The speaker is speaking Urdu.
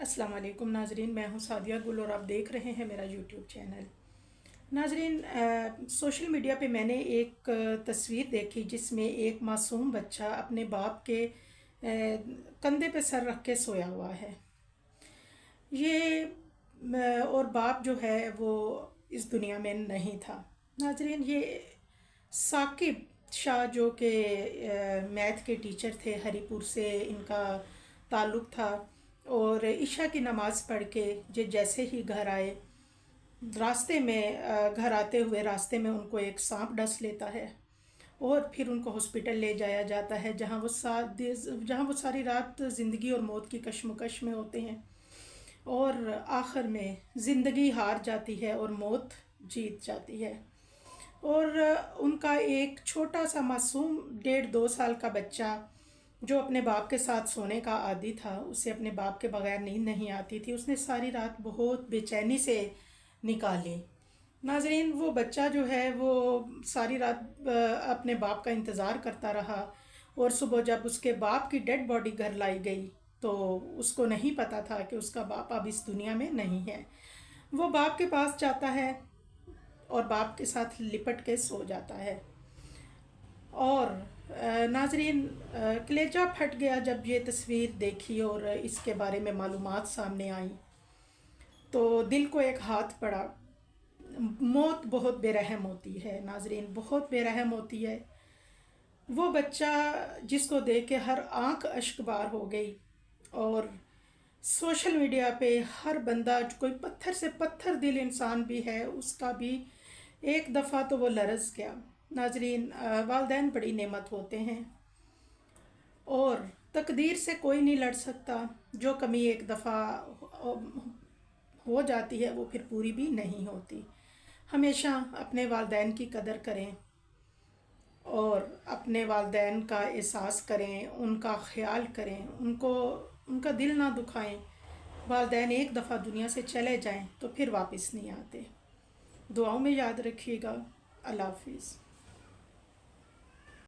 السلام علیکم ناظرین، میں ہوں سعدیہ گل اور آپ دیکھ رہے ہیں میرا یوٹیوب چینل۔ ناظرین، سوشل میڈیا پہ میں نے ایک تصویر دیکھی جس میں ایک معصوم بچہ اپنے باپ کے کندھے پہ سر رکھ کے سویا ہوا ہے۔ یہ اور باپ جو ہے وہ اس دنیا میں نہیں تھا۔ ناظرین، یہ ثاقب شاہ جو کہ میتھ کے ٹیچر تھے، ہری پور سے ان کا تعلق تھا، اور عشاء کی نماز پڑھ کے جیسے ہی گھر آئے، راستے میں گھر آتے ہوئے راستے میں ان کو ایک سانپ ڈس لیتا ہے اور پھر ان کو ہاسپٹل لے جایا جاتا ہے، جہاں وہ ساری رات زندگی اور موت کی کشمکش میں ہوتے ہیں، اور آخر میں زندگی ہار جاتی ہے اور موت جیت جاتی ہے۔ اور ان کا ایک چھوٹا سا معصوم 1.5-2 سال کا بچہ جو اپنے باپ کے ساتھ سونے کا عادی تھا، اسے اپنے باپ کے بغیر نیند نہیں آتی تھی، اس نے ساری رات بہت بے چینی سے نکالی۔ ناظرین، وہ بچہ جو ہے وہ ساری رات اپنے باپ کا انتظار کرتا رہا، اور صبح جب اس کے باپ کی ڈیڈ باڈی گھر لائی گئی تو اس کو نہیں پتا تھا کہ اس کا باپ اب اس دنیا میں نہیں ہے۔ وہ باپ کے پاس جاتا ہے اور باپ کے ساتھ لپٹ کے سو جاتا ہے، اور ناظرین، کلیجہ پھٹ گیا جب یہ تصویر دیکھی اور اس کے بارے میں معلومات سامنے آئیں تو دل کو ایک ہاتھ پڑا۔ موت بہت بے رحم ہوتی ہے ناظرین، بہت بے رحم ہوتی ہے۔ وہ بچہ جس کو دیکھ کے ہر آنکھ اشک بار ہو گئی، اور سوشل میڈیا پہ ہر بندہ، کوئی پتھر سے پتھر دل انسان بھی ہے، اس کا بھی ایک دفعہ تو وہ لرز گیا۔ ناظرین، والدین بڑی نعمت ہوتے ہیں اور تقدیر سے کوئی نہیں لڑ سکتا۔ جو کمی ایک دفعہ ہو جاتی ہے وہ پھر پوری بھی نہیں ہوتی۔ ہمیشہ اپنے والدین کی قدر کریں اور اپنے والدین کا احساس کریں، ان کا خیال کریں، ان کا دل نہ دکھائیں۔ والدین ایک دفعہ دنیا سے چلے جائیں تو پھر واپس نہیں آتے۔ دعاؤں میں یاد رکھیے گا۔ اللہ حافظ۔